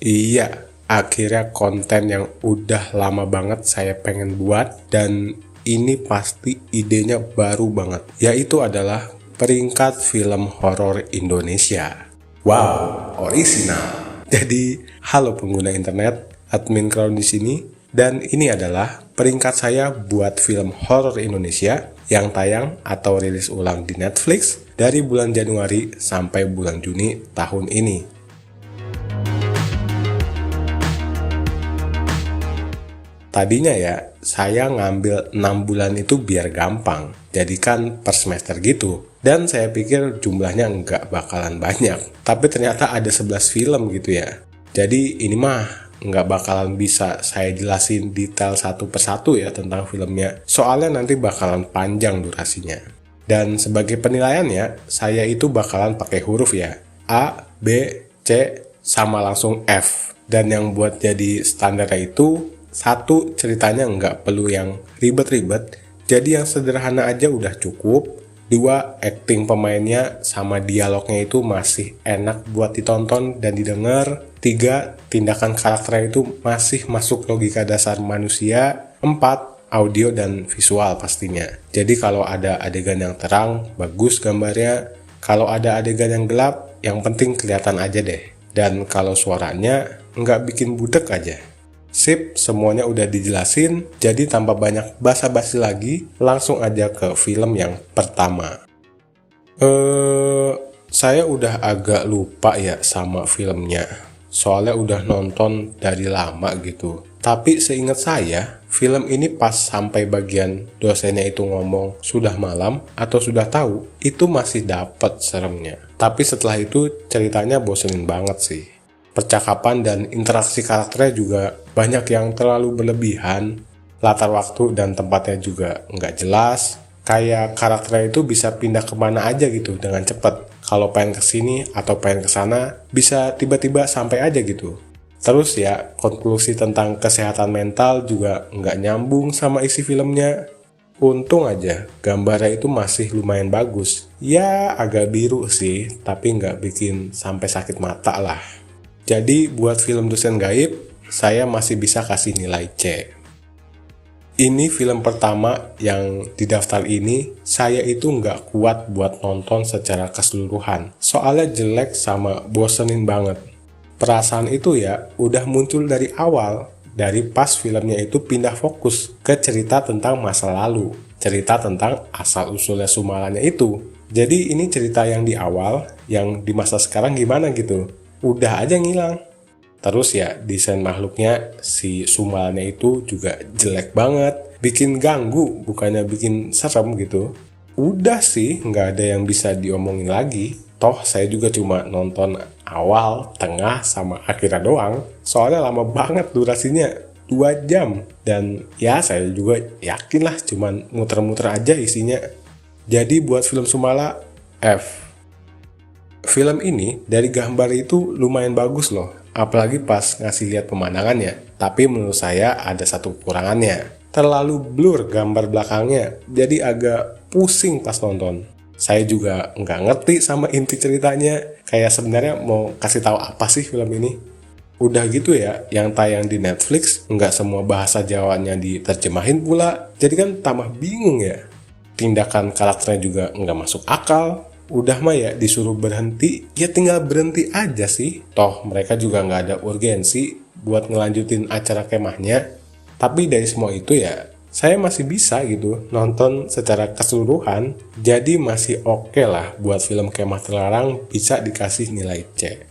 Iya, akhirnya konten yang udah lama banget saya pengen buat dan ini pasti idenya baru banget, yaitu adalah peringkat film horor Indonesia. Wow, orisinal. Jadi, halo pengguna internet, admin Crown di sini, dan ini adalah peringkat saya buat film horor Indonesia yang tayang atau rilis ulang di Netflix dari bulan Januari sampai bulan Juni tahun ini. Tadinya ya, saya ngambil 6 bulan itu biar gampang, jadikan per semester gitu. Dan saya pikir jumlahnya nggak bakalan banyak, tapi ternyata ada 11 film gitu ya. Jadi ini mah nggak bakalan bisa saya jelasin detail satu persatu ya tentang filmnya, soalnya nanti bakalan panjang durasinya. Dan sebagai penilaiannya, saya itu bakalan pakai huruf ya, A, B, C, sama langsung F. Dan yang buat jadi standarnya itu, satu, ceritanya nggak perlu yang ribet-ribet, jadi yang sederhana aja udah cukup. Dua, acting pemainnya sama dialognya itu masih enak buat ditonton dan didengar. Tiga, tindakan karakternya itu masih masuk logika dasar manusia. Empat, audio dan visual pastinya. Jadi kalau ada adegan yang terang, bagus gambarnya. Kalau ada adegan yang gelap, yang penting kelihatan aja deh. Dan kalau suaranya nggak bikin budek aja. Sip, semuanya udah dijelasin, jadi tanpa banyak basa-basi lagi, langsung aja ke film yang pertama. Saya udah agak lupa ya sama filmnya, soalnya udah nonton dari lama gitu. Tapi seingat saya, film ini pas sampai bagian dosennya itu ngomong sudah malam atau sudah tahu, itu masih dapet seremnya. Tapi setelah itu ceritanya bosenin banget sih. Percakapan dan interaksi karakternya juga banyak yang terlalu berlebihan, latar waktu dan tempatnya juga nggak jelas, kayak karakternya itu bisa pindah kemana aja gitu dengan cepat. Kalau pengen kesini atau pengen kesana, bisa tiba-tiba sampai aja gitu. Terus ya, konklusi tentang kesehatan mental juga nggak nyambung sama isi filmnya. Untung aja, gambarnya itu masih lumayan bagus. Ya, agak biru sih, tapi nggak bikin sampai sakit mata lah. Jadi buat film Dosen Gaib, saya masih bisa kasih nilai C. Ini film pertama yang di daftar ini, saya itu nggak kuat buat nonton secara keseluruhan. Soalnya jelek sama bosenin banget. Perasaan itu ya udah muncul dari awal, dari pas filmnya itu pindah fokus ke cerita tentang masa lalu. Cerita tentang asal-usulnya Sumalanya itu. Jadi ini cerita yang di awal, yang di masa sekarang gimana gitu. Udah aja ngilang. Terus ya desain makhluknya si Sumalanya itu juga jelek banget, bikin ganggu bukannya bikin serem gitu. Udah sih nggak ada yang bisa diomongin lagi. Toh saya juga cuma nonton awal, tengah, sama akhirnya doang. Soalnya lama banget durasinya, 2 jam. Dan ya saya juga yakin lah cuman muter-muter aja isinya. Jadi buat film Sumala, F. Film ini dari gambar itu lumayan bagus loh, apalagi pas ngasih lihat pemandangannya. Tapi menurut saya ada satu kekurangannya. Terlalu blur gambar belakangnya, jadi agak pusing pas nonton. Saya juga nggak ngerti sama inti ceritanya, kayak sebenarnya mau kasih tahu apa sih film ini. Udah gitu ya, yang tayang di Netflix, nggak semua bahasa Jawanya diterjemahin pula, jadi kan tambah bingung ya. Tindakan karakternya juga nggak masuk akal. Udah mah ya disuruh berhenti, ya tinggal berhenti aja sih. Toh mereka juga nggak ada urgensi buat ngelanjutin acara kemahnya. Tapi dari semua itu ya, saya masih bisa gitu nonton secara keseluruhan. Jadi masih oke lah buat film Kemah Terlarang bisa dikasih nilai C.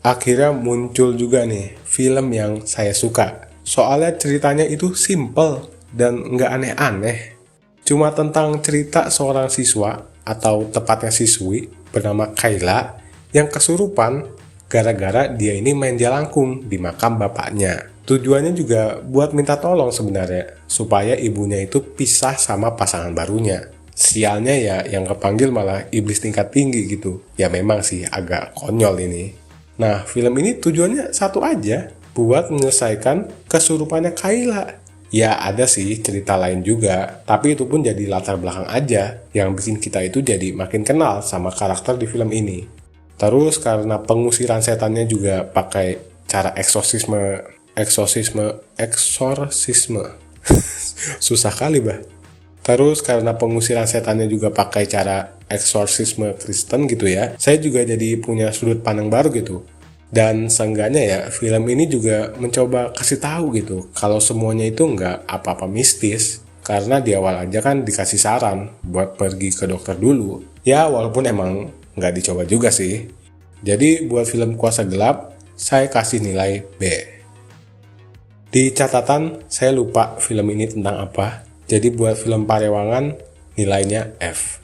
Akhirnya muncul juga nih film yang saya suka. Soalnya ceritanya itu simple dan nggak aneh-aneh. Cuma tentang cerita seorang siswa atau tepatnya siswi bernama Kayla yang kesurupan gara-gara dia ini main jalangkung di makam bapaknya. Tujuannya juga buat minta tolong sebenarnya, supaya ibunya itu pisah sama pasangan barunya. Sialnya ya yang kepanggil malah iblis tingkat tinggi gitu. Ya memang sih agak konyol ini. Nah film ini tujuannya satu aja, buat menyelesaikan kesurupannya Kayla. Ya ada sih cerita lain juga, tapi itu pun jadi latar belakang aja yang bikin kita itu jadi makin kenal sama karakter di film ini. Terus karena pengusiran setannya juga pakai cara eksorsisme susah kali bah. Terus karena pengusiran setannya juga pakai cara eksorsisme Kristen gitu ya, saya juga jadi punya sudut pandang baru gitu. Dan seenggaknya ya, film ini juga mencoba kasih tahu gitu kalau semuanya itu nggak apa-apa mistis. Karena di awal aja kan dikasih saran buat pergi ke dokter dulu. Ya walaupun emang nggak dicoba juga sih. Jadi buat film Kuasa Gelap, saya kasih nilai B. Di catatan, saya lupa film ini tentang apa. Jadi buat film Parewangan, nilainya F.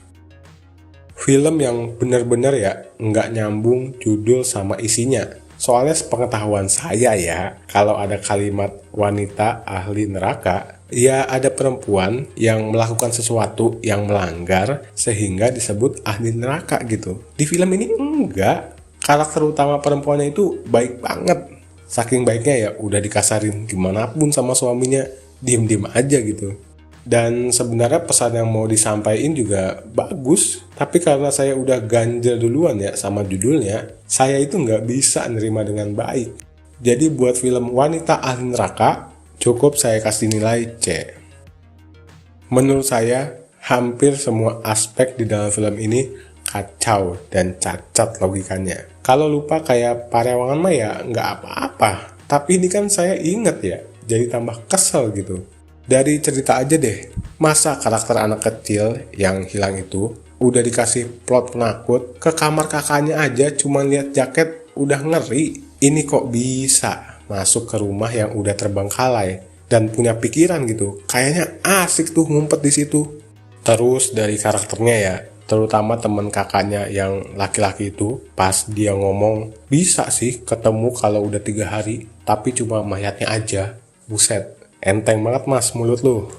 Film yang bener-bener ya nggak nyambung judul sama isinya. Soalnya sepengetahuan saya ya, kalau ada kalimat wanita ahli neraka, ya ada perempuan yang melakukan sesuatu yang melanggar sehingga disebut ahli neraka gitu. Di film ini enggak. Karakter utama perempuannya itu baik banget. Saking baiknya ya udah dikasarin gimana pun sama suaminya, diem-diem aja gitu. Dan sebenarnya pesan yang mau disampaikan juga bagus, tapi karena saya udah ganjel duluan ya sama judulnya, saya itu nggak bisa nerima dengan baik. Jadi buat film Wanita Ahli Neraka, cukup saya kasih nilai C. Menurut saya, hampir semua aspek di dalam film ini kacau dan cacat logikanya. Kalau lupa kayak Parewangan mah ya nggak apa-apa, tapi ini kan saya inget ya, jadi tambah kesel gitu. Dari cerita aja deh, masa karakter anak kecil yang hilang itu udah dikasih plot penakut, ke kamar kakaknya aja cuma lihat jaket udah ngeri. Ini kok bisa masuk ke rumah yang udah terbengkalai dan punya pikiran gitu. Kayaknya asik tuh ngumpet di situ. Terus dari karakternya ya, terutama temen kakaknya yang laki-laki itu, pas dia ngomong, bisa sih ketemu kalau udah 3 hari, tapi cuma mayatnya aja. Buset. Enteng banget mas mulut lu.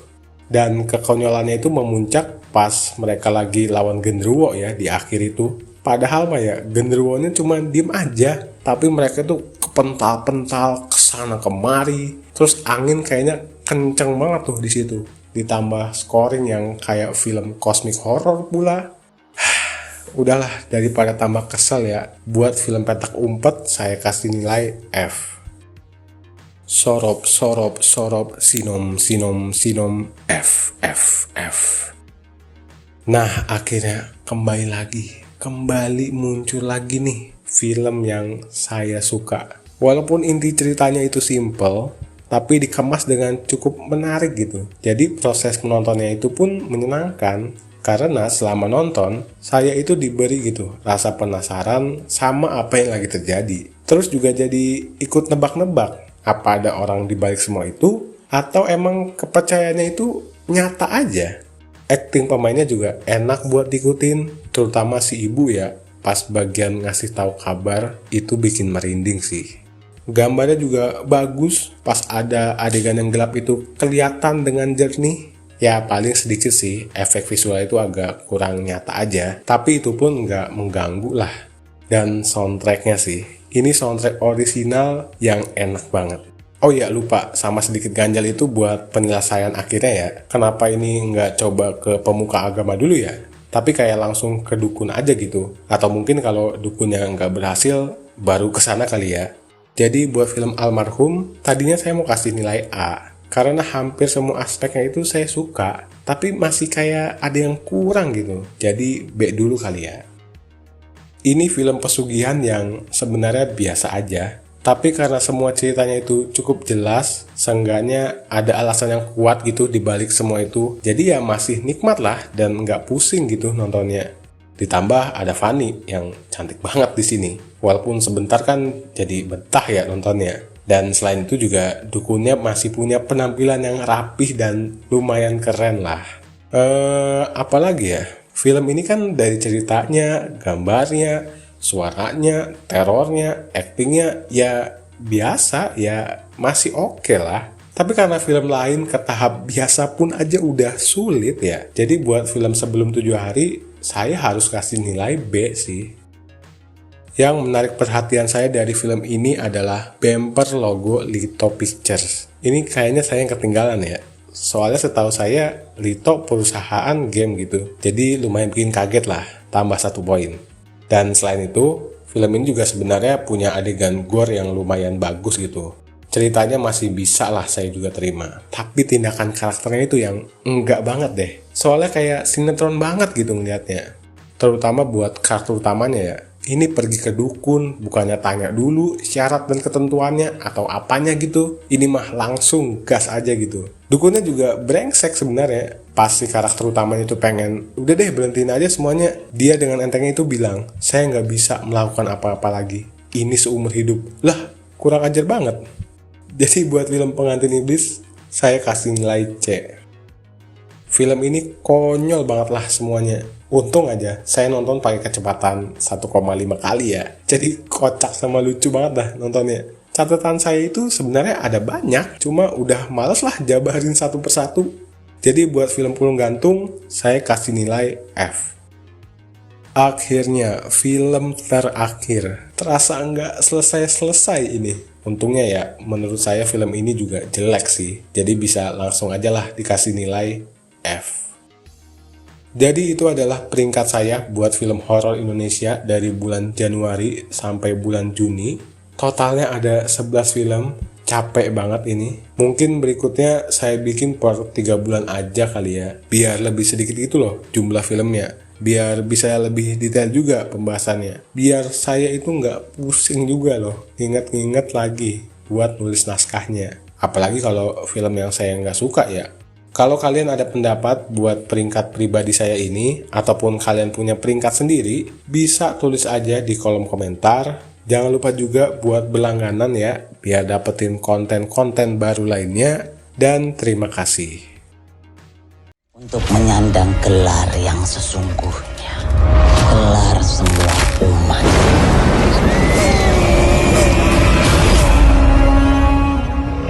Dan kekonyolannya itu memuncak pas mereka lagi lawan genderuwo ya di akhir itu. Padahal mah ya genderuwonya cuma diem aja, tapi mereka tuh kepental-pental kesana kemari. Terus angin kayaknya kenceng banget tuh di situ. Ditambah scoring yang kayak film cosmic horror pula. Udahlah, daripada tambah kesel ya, buat film petak umpet saya kasih nilai F. Sorop, sinom, F. Nah, akhirnya kembali muncul lagi nih film yang saya suka. Walaupun inti ceritanya itu simple, tapi dikemas dengan cukup menarik gitu. Jadi proses menontonnya itu pun menyenangkan, karena selama nonton, saya itu diberi gitu rasa penasaran sama apa yang lagi terjadi. Terus juga jadi ikut nebak-nebak, apa ada orang di balik semua itu, atau emang kepercayaannya itu nyata aja. Acting pemainnya juga enak buat diikutin, terutama si ibu ya, pas bagian ngasih tahu kabar itu bikin merinding sih. Gambarnya juga bagus, pas ada adegan yang gelap itu kelihatan dengan jernih. Ya paling sedikit sih, efek visual itu agak kurang nyata aja, tapi itu pun nggak mengganggu lah. Dan soundtracknya sih, ini soundtrack original yang enak banget. Oh ya lupa, sama sedikit ganjal itu buat penyelesaian akhirnya ya. Kenapa ini nggak coba ke pemuka agama dulu ya? Tapi kayak langsung ke dukun aja gitu. Atau mungkin kalau dukunnya nggak berhasil, baru kesana kali ya. Jadi buat film Almarhum, tadinya saya mau kasih nilai A. Karena hampir semua aspeknya itu saya suka. Tapi masih kayak ada yang kurang gitu. Jadi B dulu kali ya. Ini film pesugihan yang sebenarnya biasa aja, tapi karena semua ceritanya itu cukup jelas, seenggaknya ada alasan yang kuat gitu dibalik semua itu. Jadi ya masih nikmat lah dan nggak pusing gitu nontonnya. Ditambah ada Fanny yang cantik banget di sini. Walaupun sebentar kan jadi betah ya nontonnya. Dan selain itu juga dukunnya masih punya penampilan yang rapih dan lumayan keren lah. Apalagi ya? Film ini kan dari ceritanya, gambarnya, suaranya, terornya, aktingnya ya biasa, ya masih oke lah. Tapi karena film lain ke tahap biasa pun aja udah sulit ya. Jadi buat film Sebelum 7 Hari, saya harus kasih nilai B sih. Yang menarik perhatian saya dari film ini adalah bumper logo Lito Pictures. Ini kayaknya saya yang ketinggalan ya. Soalnya setahu saya Lito perusahaan game gitu. Jadi lumayan bikin kaget lah, tambah 1 poin. Dan selain itu, Film ini juga sebenarnya punya adegan gore yang lumayan bagus gitu. Ceritanya masih bisa lah saya juga terima. Tapi tindakan karakternya itu yang enggak banget deh. Soalnya kayak sinetron banget gitu ngeliatnya. Terutama buat karakter utamanya ya. Ini pergi ke dukun, bukannya tanya dulu syarat dan ketentuannya atau apanya gitu. Ini mah langsung gas aja gitu. Dukunnya juga brengsek sebenarnya. Pas si karakter utamanya itu pengen, udah deh berhentiin aja semuanya. Dia dengan entengnya itu bilang, saya nggak bisa melakukan apa-apa lagi. Ini seumur hidup. Lah, kurang ajar banget. Jadi buat film Pengantin Iblis, saya kasih nilai C. Film ini konyol banget lah semuanya. Untung aja saya nonton pakai kecepatan 1,5 kali ya. Jadi kocak sama lucu banget dah nontonnya. Catatan saya itu sebenarnya ada banyak, cuma udah males lah jabarin satu persatu. Jadi buat film Pulung Gantung, saya kasih nilai F. Akhirnya, film terakhir. Terasa nggak selesai-selesai ini. Untungnya ya, menurut saya film ini juga jelek sih. Jadi bisa langsung aja lah dikasih nilai F. Jadi itu adalah peringkat saya buat film horor Indonesia dari bulan Januari sampai bulan Juni. Totalnya ada 11 film, capek banget ini. Mungkin berikutnya saya bikin per 3 bulan aja kali ya, biar lebih sedikit gitu loh jumlah filmnya. Biar bisa lebih detail juga pembahasannya. Biar saya itu nggak pusing juga loh, inget-inget lagi buat nulis naskahnya. Apalagi kalau film yang saya nggak suka ya. Kalau kalian ada pendapat buat peringkat pribadi saya ini, ataupun kalian punya peringkat sendiri, bisa tulis aja di kolom komentar. Jangan lupa juga buat berlangganan ya, biar dapetin konten-konten baru lainnya. Dan terima kasih. Untuk menyandang gelar yang sesungguhnya, gelar semua umat.